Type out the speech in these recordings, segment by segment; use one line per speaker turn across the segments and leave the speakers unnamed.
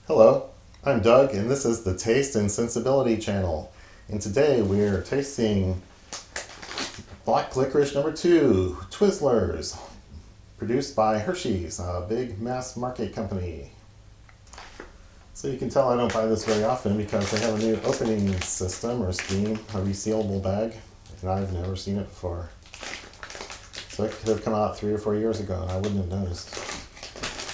Hello, I'm Doug, and this is the Taste and Sensibility channel. And today we're tasting Black Licorice number 2, Twizzlers, produced by Hershey's, a big mass market company. So you can tell I don't buy this very often because they have a new opening system or scheme, a resealable bag, and I've never seen it before. So it could have come out 3 or 4 years ago and I wouldn't have noticed.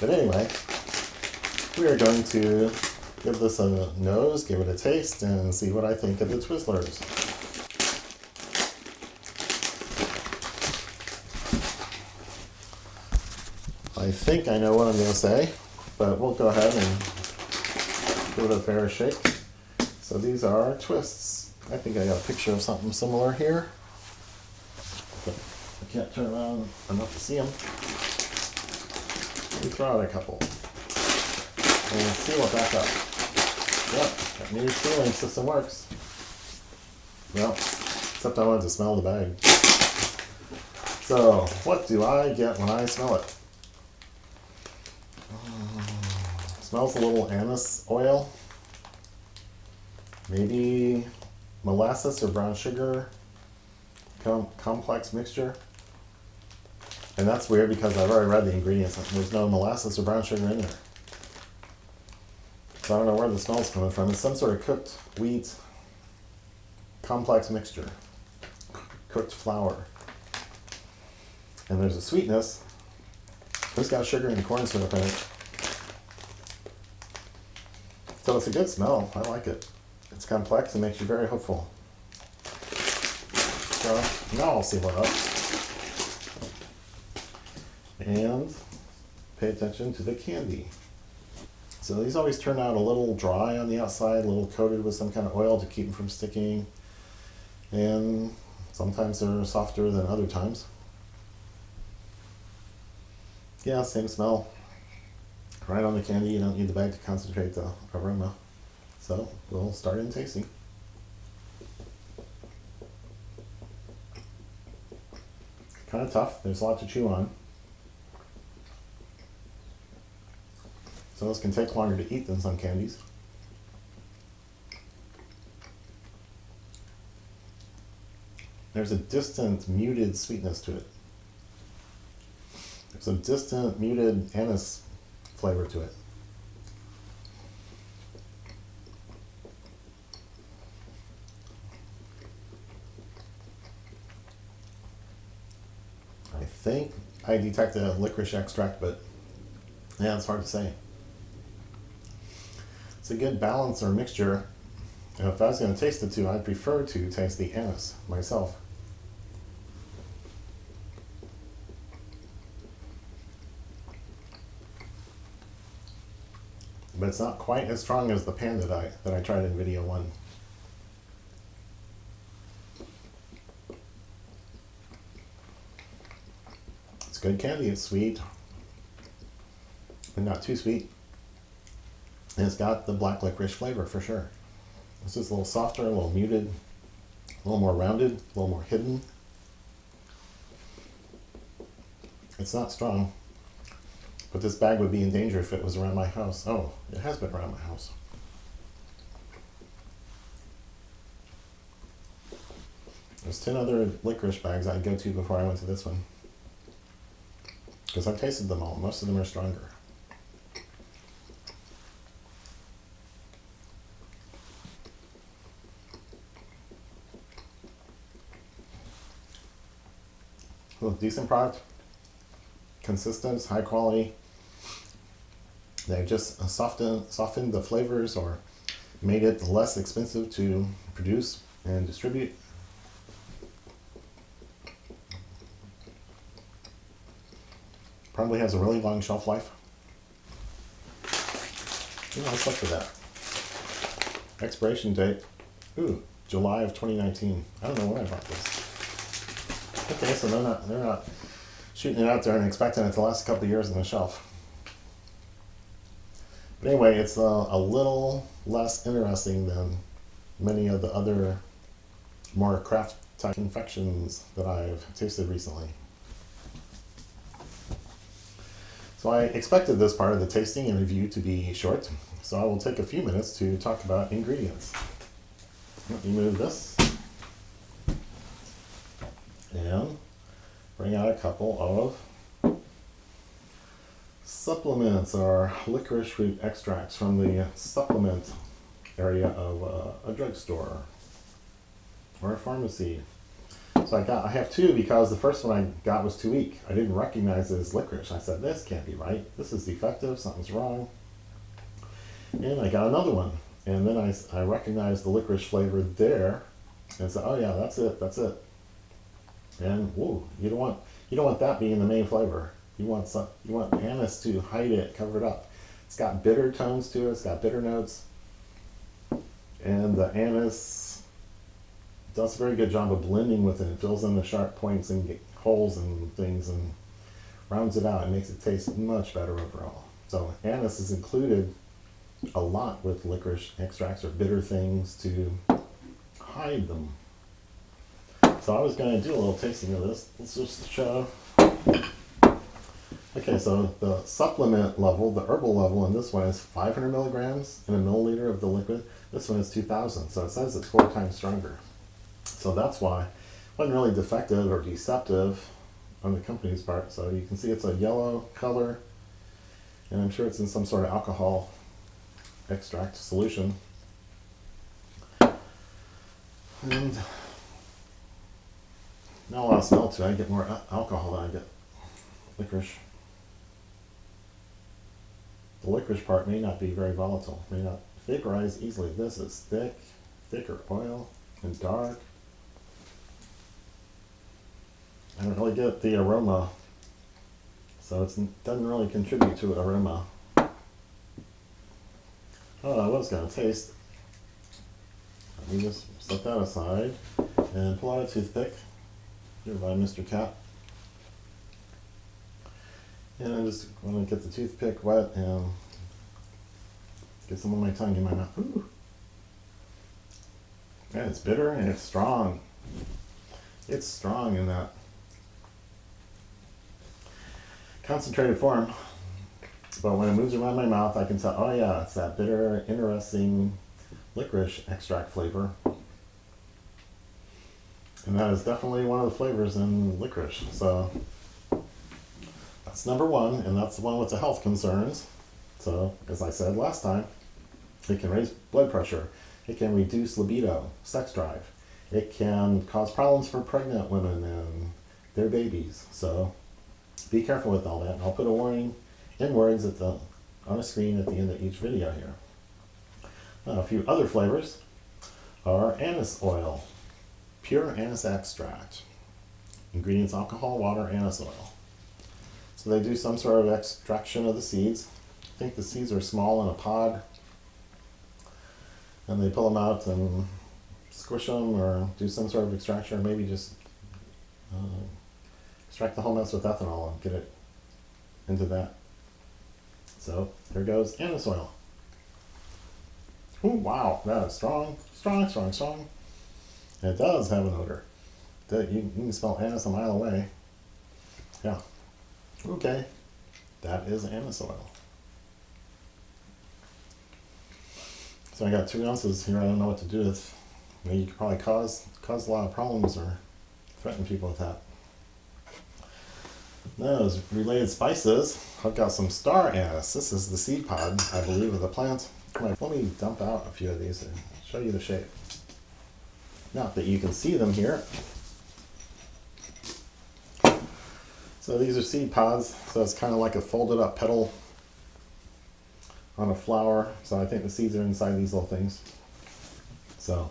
But anyway, we are going to give this a nose, give it a taste, and see what I think of the Twizzlers. I think I know what I'm going to say, but we'll go ahead and give it a fair shake. So these are twists. I think I got a picture of something similar here, but I can't turn around enough to see them. Let me throw out a couple and seal it back up. Yep, that new sealing system works. Well, except I wanted to smell the bag. So, what do I get when I smell it? Smells a little anise oil. Maybe molasses or brown sugar complex mixture. And that's weird because I've already read the ingredients. There's no molasses or brown sugar in there. So I don't know where the smell's coming from. It's some sort of cooked wheat complex mixture. Cooked flour. And there's a sweetness. It's got sugar and corn syrup in it. So it's a good smell. I like it. It's complex and makes you very hopeful. So now I'll seal it up. And pay attention to the candy. So these always turn out a little dry on the outside, a little coated with some kind of oil to keep them from sticking. And sometimes they're softer than other times. Yeah, same smell. Right on the candy, you don't need the bag to concentrate the aroma. So we'll start in tasting. Kind of tough, there's a lot to chew on. So this can take longer to eat than some candies. There's a distant, muted sweetness to it. There's a distant, muted anise flavor to it. I think I detect a licorice extract, but yeah, it's hard to say. It's a good balance or mixture. And if I was going to taste the two, I'd prefer to taste the anise myself. But it's not quite as strong as the pan that I tried in video 1. It's good candy. It's sweet, but not too sweet. And it's got the black licorice flavor for sure. This is a little softer, a little muted, a little more rounded, a little more hidden. It's not strong, but this bag would be in danger if it was around my house. Oh, it has been around my house. There's 10 other licorice bags I'd go to before I went to this one, because I've tasted them all. Most of them are stronger. Well, decent product, consistent, high quality. They've just softened the flavors or made it less expensive to produce and distribute. Probably has a really long shelf life. Let's look for that. Expiration date, July of 2019. I don't know when I bought this. Okay, so they're not shooting it out there and expecting it to last a couple of years on the shelf. But anyway, it's a little less interesting than many of the other more craft type confections that I've tasted recently. So I expected this part of the tasting and review to be short, so I will take a few minutes to talk about ingredients. Let me move this and bring out a couple of supplements or licorice root extracts from the supplement area of a drugstore or a pharmacy. So I have two because the first one I got was too weak. I didn't recognize it as licorice. I said, this can't be right. This is defective. Something's wrong. And I got another one. And then I recognized the licorice flavor there and said, oh yeah, that's it. And whoa, you don't want that being the main flavor. You want anise to hide it, cover it up. It's got bitter tones to it. It's got bitter notes. And the anise does a very good job of blending with it. It fills in the sharp points and holes and things and rounds it out and makes it taste much better overall. So anise is included a lot with licorice extracts or bitter things to hide them. So I was going to do a little tasting of this. Let's just show. Okay, so the supplement level, the herbal level in this one is 500 milligrams in a milliliter of the liquid. This one is 2,000, so it says it's 4 times stronger. So that's why it wasn't really defective or deceptive on the company's part. So you can see it's a yellow color, and I'm sure it's in some sort of alcohol extract solution. And now I'll smell too. I get more alcohol than I get licorice. The licorice part may not be very volatile, may not vaporize easily. This is thicker oil and dark. I don't really get the aroma, so it doesn't really contribute to aroma. Oh, I was going to taste. Let me just set that aside and pull out a toothpick. Here by Mr. Cat. And I just want to get the toothpick wet and get some of my tongue in my mouth. Ooh. Yeah, it's bitter and it's strong. It's strong in that concentrated form. But when it moves around my mouth, I can tell, oh yeah, it's that bitter, interesting licorice extract flavor. And that is definitely one of the flavors in licorice. So that's number one, and that's the one with the health concerns. So, as I said last time, it can raise blood pressure. It can reduce libido, sex drive. It can cause problems for pregnant women and their babies. So be careful with all that. I'll put a warning in words on a screen at the end of each video here. A few other flavors are anise oil, pure anise extract. Ingredients: alcohol, water, anise oil. So they do some sort of extraction of the seeds. I think the seeds are small in a pod, and they pull them out and squish them or do some sort of extraction, or maybe just extract the whole mess with ethanol and get it into that. So there goes anise oil. Ooh, wow, that is strong. And it does have an odor. You can smell anise a mile away. Yeah. Okay. That is anise oil. So I got 2 ounces here. I don't know what to do with. Maybe you could probably cause a lot of problems or threaten people with that. Those related spices. I've got some star anise. This is the seed pod, I believe, of the plant. Let me dump out a few of these and show you the shape. Not that you can see them here. So these are seed pods. So it's kind of like a folded up petal on a flower. So I think the seeds are inside these little things. So,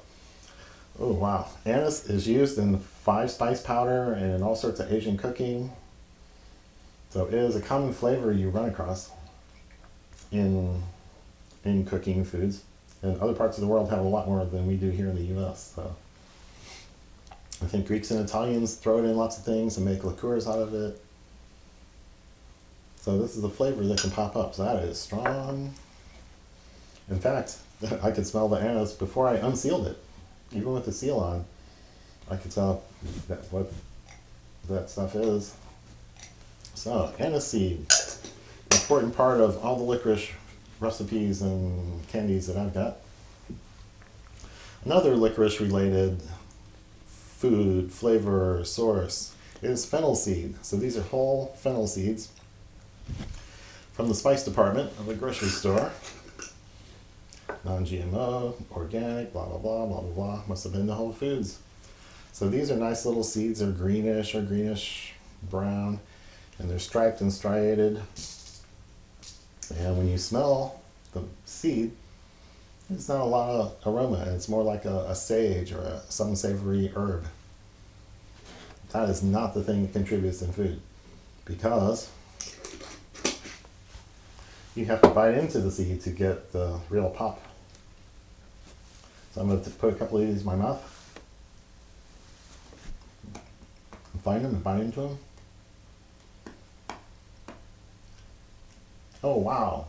oh wow. Anise is used in 5-spice powder and in all sorts of Asian cooking. So it is a common flavor you run across in cooking foods. And other parts of the world have a lot more than we do here in the US. So I think Greeks and Italians throw it in lots of things and make liqueurs out of it. So this is a flavor that can pop up. So that is strong. In fact, I could smell the anise before I unsealed it. Even with the seal on, I could tell what that stuff is. So, anise seed. important part of all the licorice recipes and candies that I've got. Another licorice related food, flavor, source is fennel seed. So these are whole fennel seeds from the spice department of a grocery store. Non-GMO, organic, blah, blah, blah, blah, blah, blah. Must have been the Whole Foods. So these are nice little seeds. They're greenish or greenish brown, and they're striped and striated. And when you smell the seed, it's not a lot of aroma. It's more like a sage or some savory herb. That is not the thing that contributes in food, because you have to bite into the seed to get the real pop. So I'm going to put a couple of these in my mouth, find them and bite into them. Oh wow,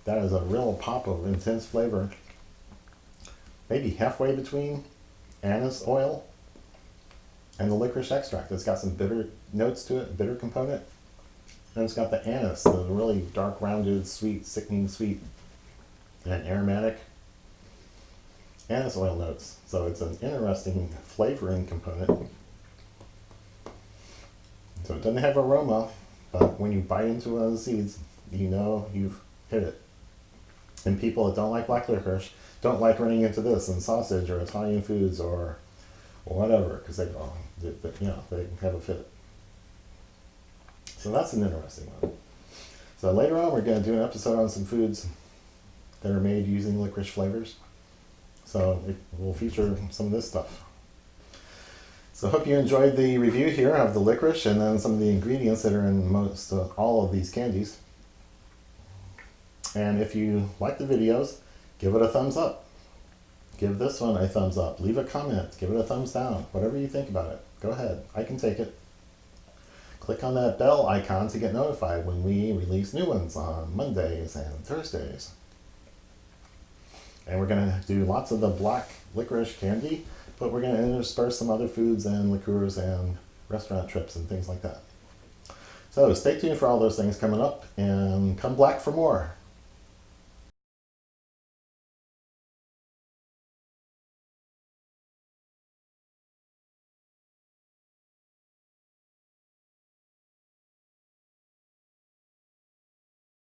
that is a real pop of intense flavor. Maybe halfway between anise oil and the licorice extract. It's got some bitter notes to it, bitter component. And it's got the anise, the really dark, rounded, sweet, sickening sweet, and aromatic anise oil notes. So it's an interesting flavoring component. So it doesn't have aroma, but when you bite into one of the seeds, you know you've hit it. And people that don't like black licorice don't like running into this in sausage or Italian foods or whatever, because they have a fit. So that's an interesting one. So later on, we're going to do an episode on some foods that are made using licorice flavors. So it will feature some of this stuff. So I hope you enjoyed the review here of the licorice and then some of the ingredients that are in most all of these candies. And if you like the videos, give it a thumbs up. Give this one a thumbs up. Leave a comment. Give it a thumbs down. Whatever you think about it. Go ahead. I can take it. Click on that bell icon to get notified when we release new ones on Mondays and Thursdays. And we're going to do lots of the black licorice candy, but we're going to intersperse some other foods and liqueurs and restaurant trips and things like that. So stay tuned for all those things coming up, and come black for more.